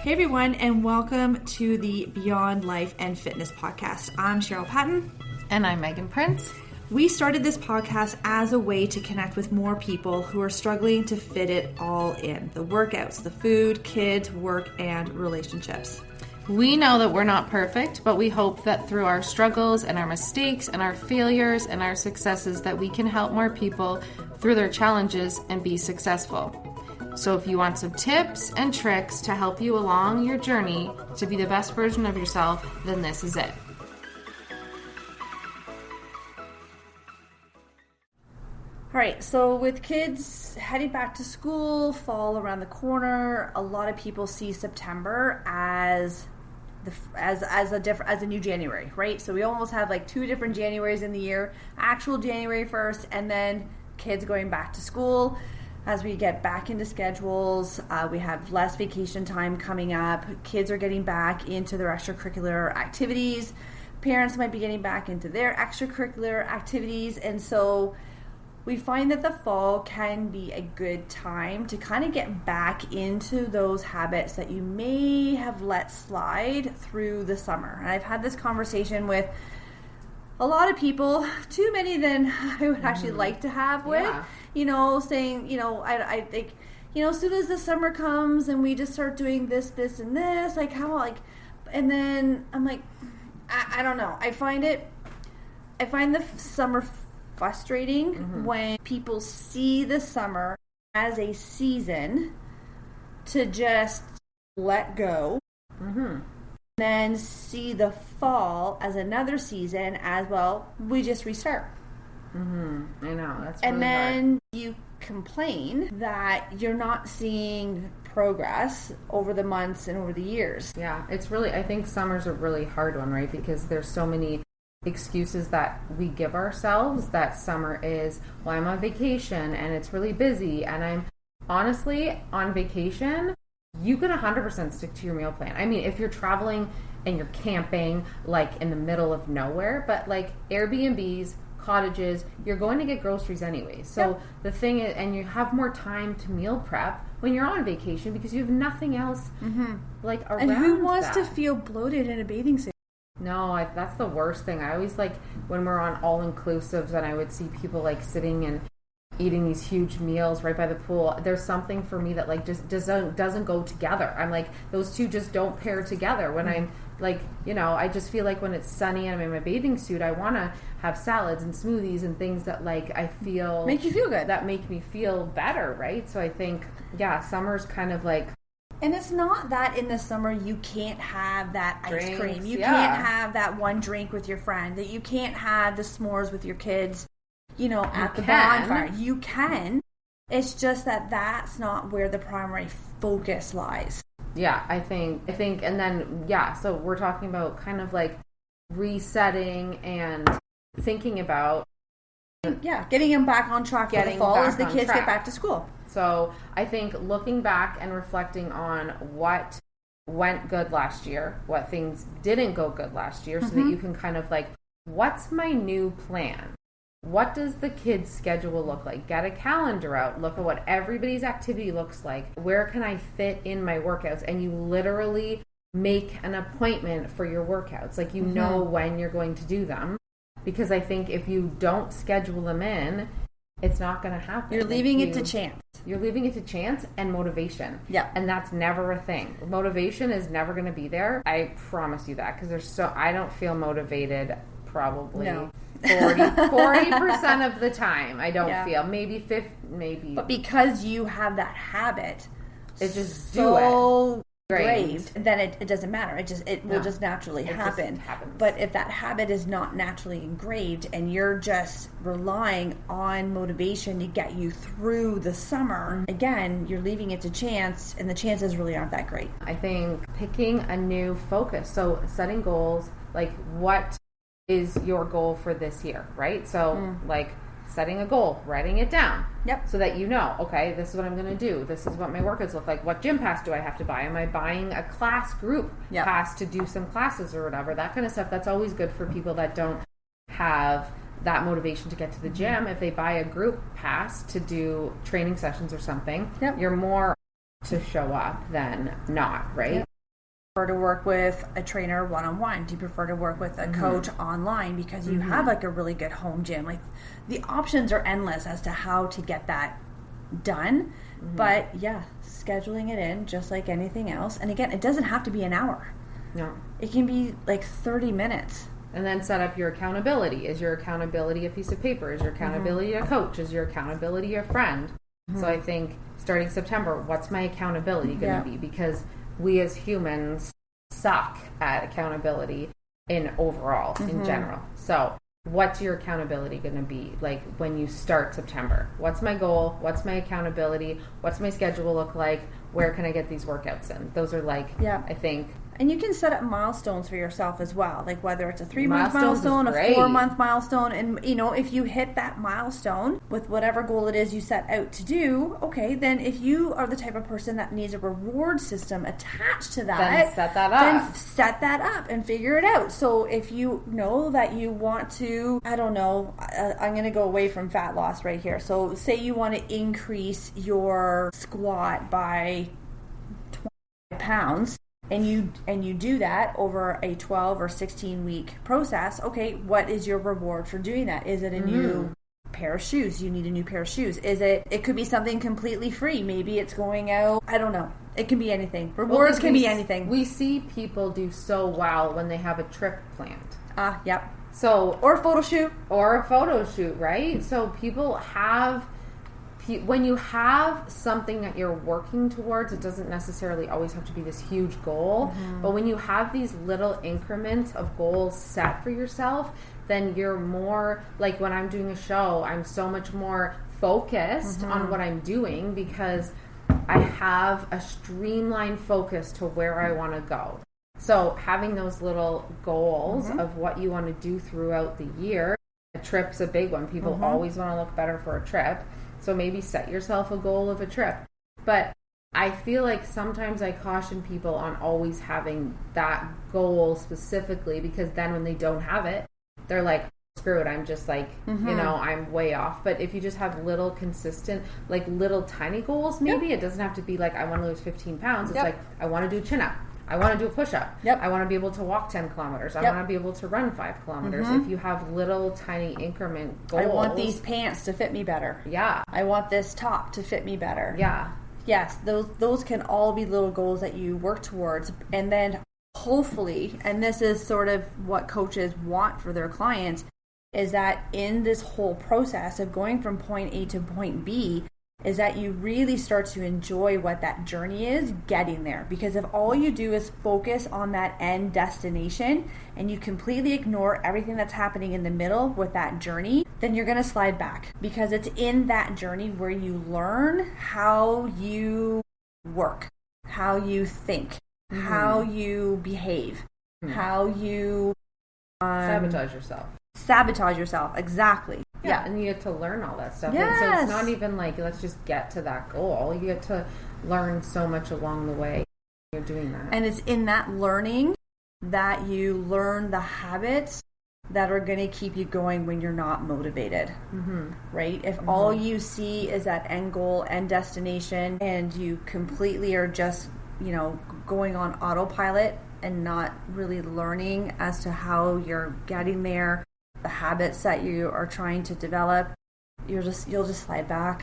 Hey everyone, and welcome to the Beyond Life and Fitness podcast. I'm Cheryl Patton. And I'm Megan Prince. We started this podcast as a way to connect with more people who are struggling to fit it all in. The workouts, the food, kids, work, and relationships. We know that we're not perfect, but we hope that through our struggles and our mistakes and our failures and our successes that we can help more people through their challenges and be successful. So if you want some tips and tricks to help you along your journey to be the best version of yourself, then this is it. All right, so with kids heading back to school, fall around the corner, a lot of people see September as a new January, right? So we almost have like two different Januaries in the year, actual January 1st, and then kids going back to school. As we get back into schedules, we have less vacation time coming up. Kids are getting back into their extracurricular activities. Parents might be getting back into their extracurricular activities. And so we find that the fall can be a good time to kind of get back into those habits that you may have let slide through the summer. And I've had this conversation with a lot of people, too many than I would actually like to have with, saying, I think, as soon as the summer comes and we just start doing this, and this, and then I'm like, I don't know. I find the summer frustrating when people see the summer as a season to just let go. Then see the fall as another season as well. We just restart. I know, that's really and then hard. You complain that you're not seeing progress over the months and over the years. Yeah, I think summer's a really hard one, right? Because there's so many excuses that we give ourselves that summer is, well, I'm on vacation and it's really busy, and I'm honestly on vacation. You can 100% stick to your meal plan. I mean, if you're traveling and you're camping like in the middle of nowhere, but like Airbnbs, cottages, you're going to get groceries anyway. So The thing is, and you have more time to meal prep when you're on vacation because you have nothing else like around. And who wants to feel bloated in a bathing suit? No, that's the worst thing. I always like when we're on all-inclusives and I would see people like sitting and eating these huge meals right by the pool. There's something for me that like just doesn't go together. I'm like, those two just don't pair together. When I'm like, I just feel like when it's sunny and I'm in my bathing suit, I want to have salads and smoothies and things that like I feel make you feel good, that make me feel better, right? So I think summer's kind of like. And it's not that in the summer you can't have that drinks, ice cream. You can't have that one drink with your friend. That you can't have the s'mores with your kids. At the bonfire. You can. It's just that that's not where the primary focus lies. Yeah, I think, and then, so we're talking about kind of like resetting and thinking about. Getting them back on track for the fall as the kids get back to school. So I think looking back and reflecting on what went good last year, what things didn't go good last year, so that you can kind of like, what's my new plan? What does the kids' schedule look like? Get a calendar out. Look at what everybody's activity looks like. Where can I fit in my workouts? And you literally make an appointment for your workouts. Like, know when you're going to do them. Because I think if you don't schedule them in, it's not going to happen. You're leaving it to chance. You're leaving it to chance and motivation. Yeah. And that's never a thing. Motivation is never going to be there. I promise you that. Because I don't feel motivated probably. No. 40% of the time I don't feel. Maybe 50, maybe. But because you have that habit, it's just so engraved, then it doesn't matter. It will just naturally happen. Just happens. But if that habit is not naturally engraved and you're just relying on motivation to get you through the summer, again, you're leaving it to chance, and the chances really aren't that great. I think picking a new focus. So setting goals, like what is your goal for this year, right? So like setting a goal, writing it down. Yep. So that okay, this is what I'm going to do. This is what my workouts look like. What gym pass do I have to buy? Am I buying a class group pass to do some classes or whatever? That kind of stuff. That's always good for people that don't have that motivation to get to the gym. If they buy a group pass to do training sessions or something, you're more to show up than not, right? prefer to work with a trainer one-on-one? Do you prefer to work with a coach online because you have like a really good home gym? Like the options are endless as to how to get that done. But yeah, scheduling it in just like anything else. And again, it doesn't have to be an hour. No. It can be like 30 minutes. And then set up your accountability. Is your accountability a piece of paper? Is your accountability a coach? Is your accountability a friend? So I think starting September, what's my accountability going to be? Because we as humans suck at accountability in general. So what's your accountability going to be like when you start September? What's my goal? What's my accountability? What's my schedule look like? Where can I get these workouts in? Those are like, I think. And you can set up milestones for yourself as well, like whether it's a 3-month Milestones milestone, is a great. 4-month milestone. And, you know, if you hit that milestone with whatever goal it is you set out to do, okay, then if you are the type of person that needs a reward system attached to that, Then set that up and figure it out. So if you know that you want to, I don't know, I'm going to go away from fat loss right here. So say you want to increase your squat by 20 pounds. And you do that over a 12 or 16 week process. Okay, what is your reward for doing that? Is it a new pair of shoes? You need a new pair of shoes. It could be something completely free. Maybe it's going out. I don't know. It can be anything. Rewards can be anything. We see people do so well when they have a trip planned. Yep. So or a photo shoot. Or a photo shoot, right? So people have, when you have something that you're working towards, it doesn't necessarily always have to be this huge goal. But when you have these little increments of goals set for yourself, then you're more, like when I'm doing a show, I'm so much more focused on what I'm doing because I have a streamlined focus to where I want to go. So having those little goals of what you want to do throughout the year, a trip's a big one. People always want to look better for a trip. So maybe set yourself a goal of a trip. But I feel like sometimes I caution people on always having that goal specifically because then when they don't have it, they're like, screw it, I'm just like, you know, I'm way off. But if you just have little consistent, like little tiny goals, maybe it doesn't have to be like, I want to lose 15 pounds. It's like, I want to do a chin-up. I want to do a push-up. I want to be able to walk 10 kilometers. I want to be able to run 5 kilometers. If you have little tiny increment goals. I want these pants to fit me better. I want this top to fit me better. Yes, those can all be little goals that you work towards. And then hopefully, and this is sort of what coaches want for their clients, is that in this whole process of going from point A to point B, is that you really start to enjoy what that journey is getting there. Because if all you do is focus on that end destination and you completely ignore everything that's happening in the middle with that journey, then you're going to slide back. Because it's in that journey where you learn how you work, how you think, how you behave, how you sabotage yourself. Exactly. Yeah, and you get to learn all that stuff. And so it's not even like, let's just get to that goal. You get to learn so much along the way. You're doing that. And it's in that learning that you learn the habits that are going to keep you going when you're not motivated. Right? If all you see is that end goal, end destination, and you completely are just, you know, going on autopilot and not really learning as to how you're getting there, the habits that you are trying to develop, you'll just slide back.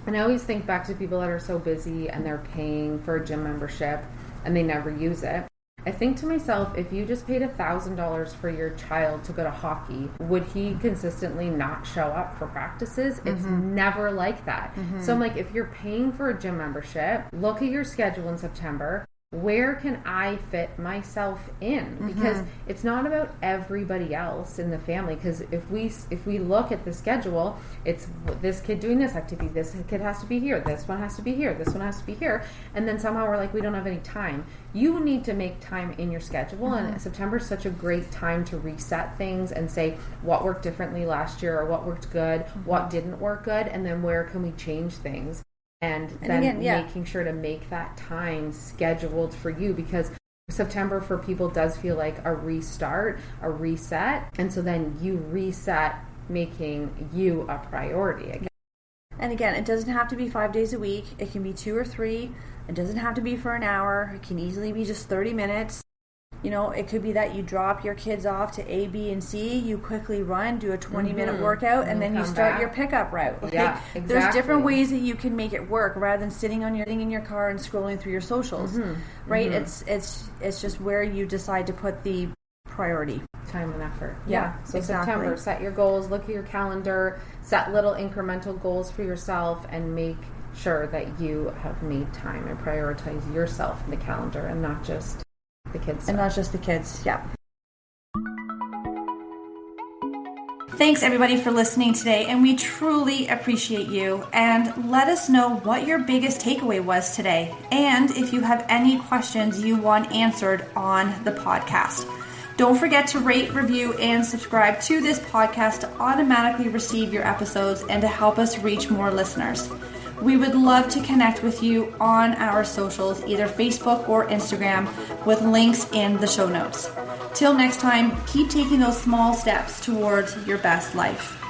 And I always think back to people that are so busy and they're paying for a gym membership and they never use it. I think to myself, if you just paid $1,000 for your child to go to hockey, would he consistently not show up for practices? It's never like that. So I'm like, if you're paying for a gym membership, look at your schedule in September. Where can I fit myself in? Because it's not about everybody else in the family. Because if we look at the schedule, it's this kid doing this activity, this kid has to be here, this one has to be here, this one has to be here, and then somehow we're like, we don't have any time. You need to make time in your schedule, and September is such a great time to reset things and say what worked differently last year or what worked good, what didn't work good, and then where can we change things. And then again, making sure to make that time scheduled for you, because September for people does feel like a restart, a reset. And so then you reset making you a priority again. And again, it doesn't have to be 5 days a week. It can be 2 or 3. It doesn't have to be for an hour. It can easily be just 30 minutes. You know, it could be that you drop your kids off to A, B, and C. You quickly run, do a 20-minute workout, and then you start your pickup route. Like, yeah, exactly. There's different ways that you can make it work rather than sitting in your car and scrolling through your socials. Right? It's just where you decide to put the priority. Time and effort. Yeah, So exactly. September, set your goals, look at your calendar, set little incremental goals for yourself, and make sure that you have made time and prioritize yourself in the calendar and not just the kids stuff. And not just the kids. Yeah. Thanks everybody for listening today, and we truly appreciate you. And let us know what your biggest takeaway was today, and if you have any questions you want answered on the podcast. Don't forget to rate, review, and subscribe to this podcast to automatically receive your episodes and to help us reach more listeners. We would love to connect with you on our socials, either Facebook or Instagram, with links in the show notes. Till next time, keep taking those small steps towards your best life.